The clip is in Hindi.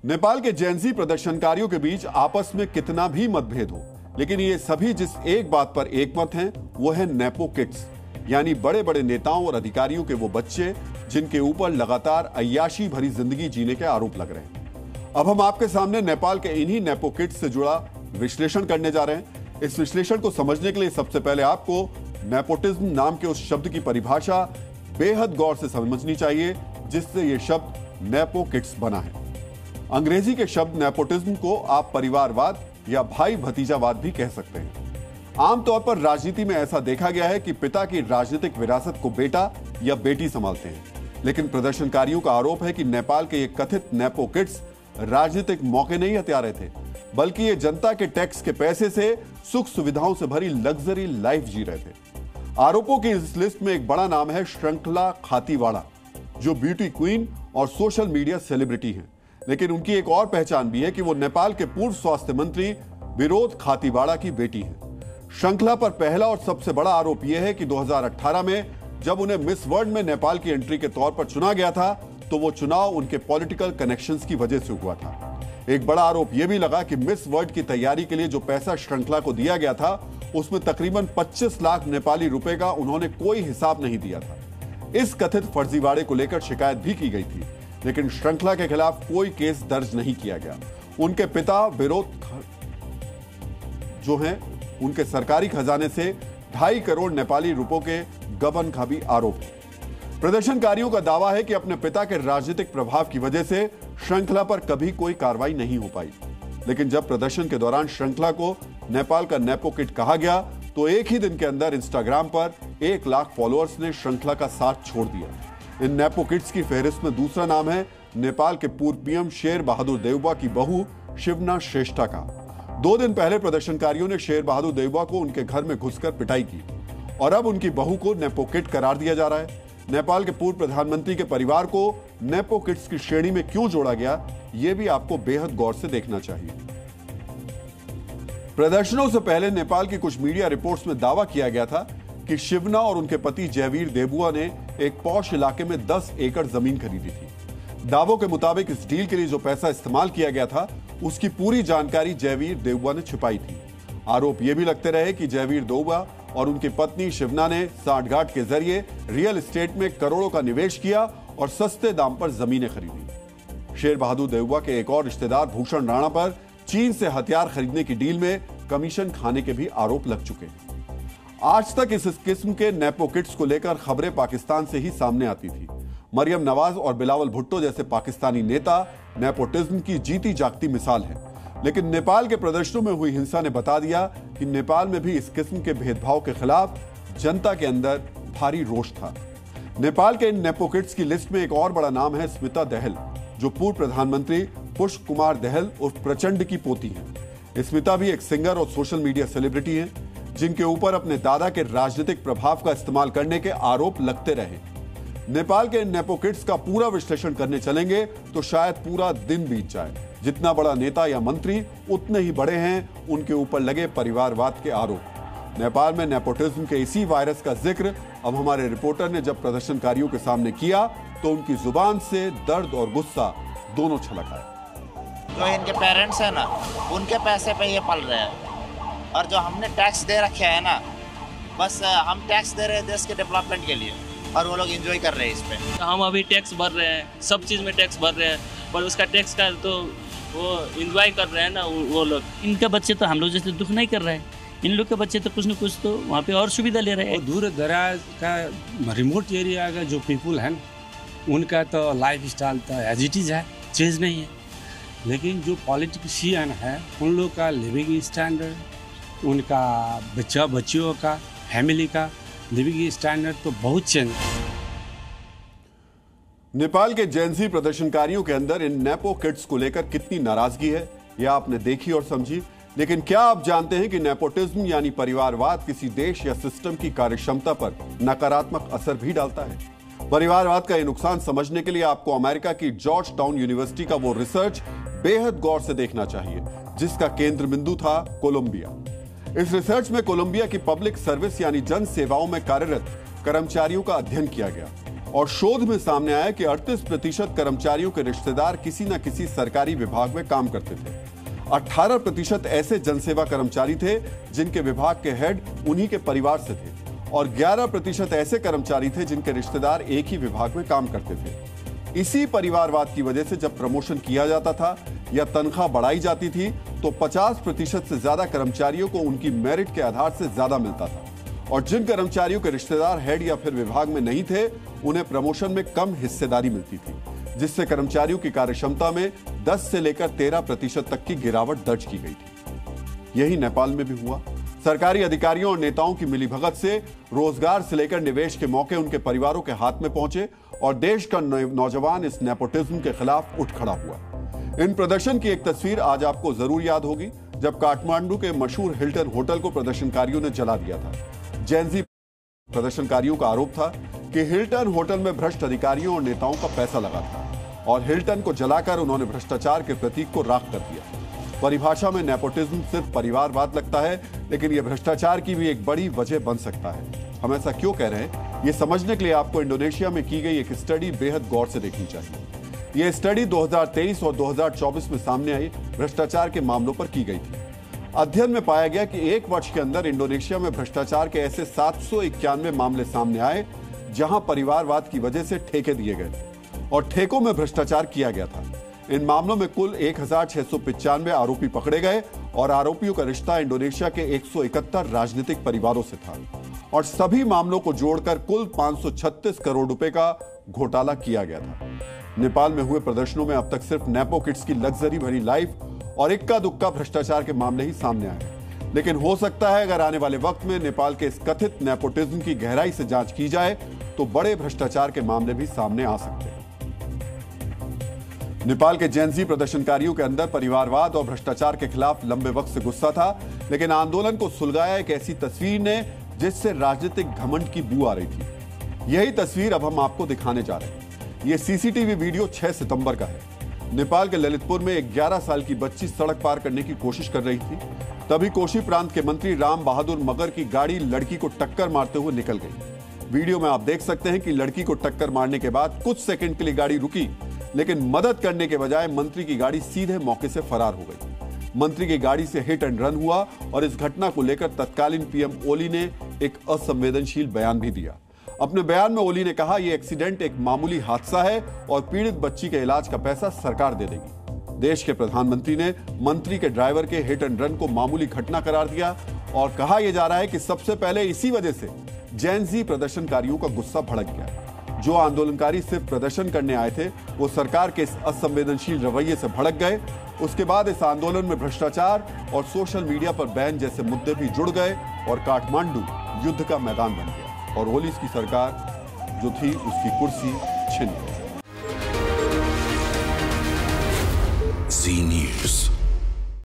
नेपाल के जेनजी प्रदर्शनकारियों के बीच आपस में कितना भी मतभेद हो, लेकिन ये सभी जिस एक बात पर एकमत हैं, वो है नेपो किड्स, यानी बड़े बड़े नेताओं और अधिकारियों के वो बच्चे जिनके ऊपर लगातार अय्याशी भरी जिंदगी जीने के आरोप लग रहे हैं। अब हम आपके सामने नेपाल के इन्हीं नेपो किड्स से जुड़ा विश्लेषण करने जा रहे हैं। इस विश्लेषण को समझने के लिए सबसे पहले आपको नेपोटिज्म नाम के उस शब्द की परिभाषा बेहद गौर से समझनी चाहिए जिससे यह शब्द नेपो किड्स बना है। अंग्रेजी के शब्द नेपोटिज्म को आप परिवारवाद या भाई भतीजावाद भी कह सकते हैं। आमतौर पर राजनीति में ऐसा देखा गया है कि पिता की राजनीतिक विरासत को बेटा या बेटी संभालते हैं, लेकिन प्रदर्शनकारियों का आरोप है कि नेपाल के ये कथित नेपो किड्स राजनीतिक मौके नहीं हथिया रहे थे, बल्कि ये जनता के टैक्स के पैसे से सुख सुविधाओं से भरी लग्जरी लाइफ जी रहे थे। आरोपों की इस लिस्ट में एक बड़ा नाम है श्रृंखला खातीवाड़ा, जो ब्यूटी क्वीन और सोशल मीडिया सेलिब्रिटी हैं, लेकिन उनकी एक और पहचान भी है कि वो नेपाल के पूर्व स्वास्थ्य मंत्री विनोद खातीवाड़ा की बेटी हैं। श्रृंखला पर पहला और सबसे बड़ा आरोप यह है कि 2018 में जब उन्हें मिस वर्ल्ड में नेपाल की एंट्री के तौर पर चुना गया था, तो वो चुनाव उनके पॉलिटिकल कनेक्शंस की वजह से हुआ था। एक बड़ा आरोप यह भी लगा कि मिस वर्ल्ड की तैयारी के लिए जो पैसा श्रृंखला को दिया गया था, उसमें तकरीबन 25 लाख नेपाली रुपए का उन्होंने कोई हिसाब नहीं दिया था। इस कथित फर्जीवाड़े को लेकर शिकायत भी की गई थी, लेकिन श्रृंखला के खिलाफ कोई केस दर्ज नहीं किया गया। उनके पिता विनोद जो हैं, उनके सरकारी खजाने से 2.5 करोड़ नेपाली रुपयों के गबन का भी आरोप है। प्रदर्शनकारियों का दावा है कि अपने पिता के राजनीतिक प्रभाव की वजह से श्रृंखला पर कभी कोई कार्रवाई नहीं हो पाई, लेकिन जब प्रदर्शन के दौरान श्रृंखला को नेपाल का नेपो किड कहा गया, तो एक ही दिन के अंदर इंस्टाग्राम पर 1 लाख फॉलोअर्स ने श्रृंखला का साथ छोड़ दिया। इन नेपो किड्स की फहरिस्त में दूसरा नाम है नेपाल के पूर्व पीएम शेर बहादुर देउबा की बहू शिवना श्रेष्ठा का। 2 दिन पहले प्रदर्शनकारियों ने शेर बहादुर देउबा को उनके घर में घुसकर पिटाई की और अब उनकी बहू को नेपो किड करार दिया जा रहा है। नेपाल के पूर्व प्रधानमंत्री के परिवार को नेपो किड्स की श्रेणी में क्यों जोड़ा गया, यह भी आपको बेहद गौर से देखना चाहिए। प्रदर्शनों से पहले नेपाल की कुछ मीडिया रिपोर्ट्स में दावा किया गया था कि शिवना और उनके पति जयवीर देबुआ ने एक पॉश इलाके में 10 एकड़ जमीन खरीदी थी। दावों के मुताबिक इस डील के लिए जो पैसा इस्तेमाल किया गया था, उसकी पूरी जानकारी जयवीर देबुआ ने छुपाई थी। आरोप यह भी लगते रहे कि जयवीर देबुआ और उनकी पत्नी शिवना ने सांठगांठ के जरिए रियल एस्टेट में करोड़ों का निवेश किया और सस्ते दाम पर जमीनें खरीदी। शेर बहादुर देउबा के एक और रिश्तेदार भूषण राणा पर चीन से हथियार खरीदने की डील में कमीशन खाने के भी आरोप लग चुके हैं। आज तक इस किस्म के नेपो किड्स को लेकर खबरें पाकिस्तान से ही सामने आती थी। मरियम नवाज और बिलावल भुट्टो जैसे पाकिस्तानी नेता नेपोटिज्म की जीती जागती मिसाल है, लेकिन नेपाल के प्रदर्शनों में हुई हिंसा ने बता दिया कि नेपाल में भी इस किस्म के भेदभाव के खिलाफ जनता के अंदर भारी रोष था। नेपाल के इन नेपो किड्स की लिस्ट में एक और बड़ा नाम है स्मिता दहल, जो पूर्व प्रधानमंत्री पुष्प कुमार दहल उर्फ प्रचंड की पोती हैं। स्मिता भी एक सिंगर और सोशल मीडिया सेलिब्रिटी हैं, जिनके ऊपर अपने दादा के राजनीतिक प्रभाव का इस्तेमाल करने के आरोप लगते रहे। नेपाल के नेपो किड्स का पूरा विश्लेषण करने चलेंगे तो शायद पूरा दिन बीत जाए। जितना बड़ा नेता या मंत्री, उतने ही बड़े हैं उनके ऊपर लगे परिवारवाद के आरोप। नेपाल में नेपोटिज्म के इसी वायरस का जिक्र अब हमारे रिपोर्टर ने जब प्रदर्शनकारियों के सामने किया, तो उनकी जुबान से दर्द और गुस्सा दोनों छलक आए। जो इनके पेरेंट्स हैं ना, उनके पैसे पे ये पल रहे हैं, और जो हमने टैक्स दे रखे है ना, बस हम टैक्स दे रहे हैं देश के डेवलपमेंट के लिए, और वो लोग एंजॉय कर रहे हैं इस पे। हम अभी टैक्स भर रहे हैं, सब चीज़ में टैक्स भर रहे हैं, पर उसका टैक्स का तो वो एंजॉय कर रहे हैं ना वो लोग। इनका बच्चे तो हम लोग जैसे दुख नहीं कर रहे हैं, इन लोग के बच्चे तो कुछ न कुछ तो वहाँ पे और सुविधा ले रहे हैं। दूर दराज का रिमोट एरिया का जो पीपुल हैं, उनका तो लाइफ स्टाइल तो एज इट इज़ है, चेंज नहीं है। लेकिन जो पॉलिटिशियन है, उन लोग का लिविंग स्टैंडर्ड, उनका बच्चियों का, फैमिली का लिविंग स्टैंडर्ड तो बहुत चेंज है। नेपाल के जेनजी प्रदर्शनकारियों के अंदर इन नेपो किड्स को लेकर कितनी नाराजगी है, यह आपने देखी और समझी। लेकिन क्या आप जानते हैं कि नेपोटिज्म यानी परिवारवाद किसी देश या सिस्टम की कार्यक्षमता पर नकारात्मक असर भी डालता है? परिवारवाद का यह नुकसान समझने के लिए आपको अमेरिका की जॉर्ज टाउन यूनिवर्सिटी का वो रिसर्च बेहद गौर से देखना चाहिए, जिसका केंद्र बिंदु था कोलंबिया। इस रिसर्च में कोलंबिया की पब्लिक सर्विस यानी जन सेवाओं में कार्यरत कर्मचारियों का अध्ययन किया गया और शोध में सामने आया कि 38% कर्मचारियों के रिश्तेदार किसी न किसी सरकारी विभाग में काम करते थे। 18% ऐसे जनसेवा कर्मचारी थे जिनके विभाग के हेड उन्हीं के परिवार से थे और 11% ऐसे कर्मचारी थे जिनके रिश्तेदार एक ही विभाग में काम करते थे। इसी परिवारवाद की वजह से जब प्रमोशन किया जाता था या तनख्वाह बढ़ाई जाती थी तो 50% से ज्यादा कर्मचारियों को उनकी मेरिट के आधार से ज्यादा मिलता था और जिन कर्मचारियों के रिश्तेदार हेड या फिर विभाग में नहीं थे उन्हें प्रमोशन में कम हिस्सेदारी मिलती थी, जिससे कर्मचारियों की कार्यक्षमता में 10 से लेकर 13% तक की गिरावट दर्ज की गई थी। यही नेपाल में भी हुआ। सरकारी अधिकारियों और नेताओं की मिलीभगत से रोजगार से लेकर निवेश के मौके उनके परिवारों के हाथ में पहुंचे और देश का नौजवान इस नेपोटिज्म के खिलाफ उठ खड़ा हुआ। इन प्रदर्शन की एक तस्वीर आज आपको जरूर याद होगी जब काठमांडू के मशहूर हिल्टन होटल को प्रदर्शनकारियों ने जला दिया था। जेनजी प्रदर्शनकारियों का आरोप था कि हिल्टन होटल में भ्रष्ट अधिकारियों और नेताओं का पैसा लगा था और हिल्टन को जलाकर उन्होंने भ्रष्टाचार के प्रतीक को राख कर दिया। परिभाषा में नेपोटिज्म सिर्फ परिवारवाद लगता है, लेकिन यह भ्रष्टाचार की भी एक बड़ी वजह बन सकता है। हम ऐसा क्यों कह रहे हैं, ये समझने के लिए आपको इंडोनेशिया में की गई एक स्टडी बेहद गौर से देखनी चाहिए। यह स्टडी 2023 और 2024 में सामने आई भ्रष्टाचार के मामलों पर की गई थी। अध्ययन में पाया गया कि एक वर्ष के अंदर इंडोनेशिया में भ्रष्टाचार के ऐसे 791 मामले सामने आए जहां परिवारवाद की वजह से ठेके दिए गए और ठेकों में भ्रष्टाचार किया गया था। इन मामलों में कुल 1695 आरोपी पकड़े गए और आरोपियों का रिश्ता इंडोनेशिया के 171 राजनीतिक परिवारों से था और सभी मामलों को जोड़कर कुल 536 करोड़ रुपए का घोटाला किया गया था। नेपाल में हुए प्रदर्शनों में अब तक सिर्फ नेपो किड्स की लग्जरी भरी लाइफ और इक्का दुक्का भ्रष्टाचार के मामले ही सामने आए, लेकिन हो सकता है अगर आने वाले वक्त में नेपाल के इस कथित नेपोटिज्म की गहराई से जांच की जाए तो बड़े भ्रष्टाचार के मामले भी सामने आ सकते हैं। नेपाल के जेनजी प्रदर्शनकारियों के अंदर परिवारवाद और भ्रष्टाचार के खिलाफ लंबे वक्त से गुस्सा था, लेकिन आंदोलन को सुलगाया एक ऐसी तस्वीर ने जिससे राजनीतिक घमंड की बू आ रही थी। यही तस्वीर अब हम आपको दिखाने जा रहे हैं। यह सीसीटीवी वीडियो 6 सितंबर का है। नेपाल के ललितपुर में एक 11 साल की बच्ची सड़क पार करने की कोशिश कर रही थी, तभी कोशी प्रांत के मंत्री राम बहादुर मगर की गाड़ी लड़की को टक्कर मारते हुए निकल गई। वीडियो में आप देख सकते हैं कि लड़की को टक्कर मारने के बाद कुछ सेकंड के लिए गाड़ी रुकी, लेकिन मदद करने के बजाय मंत्री की गाड़ी सीधे मौके से फरार हो गई। मंत्री की गाड़ी से हिट एंड रन हुआ और इस घटना को लेकर तत्कालीन पीएम ओली ने एक असंवेदनशील बयान भी दिया। अपने बयान में ओली ने कहा, यह एक्सीडेंट एक मामूली हादसा है और पीड़ित बच्ची के इलाज का पैसा सरकार दे देगी। देश के प्रधानमंत्री ने मंत्री के ड्राइवर के हिट एंड रन को मामूली घटना करार दिया और कहा यह जा रहा है कि सबसे पहले इसी वजह से जेनजी प्रदर्शनकारियों का गुस्सा भड़क गया। जो आंदोलनकारी सिर्फ प्रदर्शन करने आए थे वो सरकार के इस असंवेदनशील रवैये से भड़क गए। उसके बाद इस आंदोलन में भ्रष्टाचार और सोशल मीडिया पर बैन जैसे मुद्दे भी जुड़ गए और काठमांडू युद्ध का मैदान बन गया और ओली की सरकार जो थी उसकी कुर्सी छिन गई। Zee News.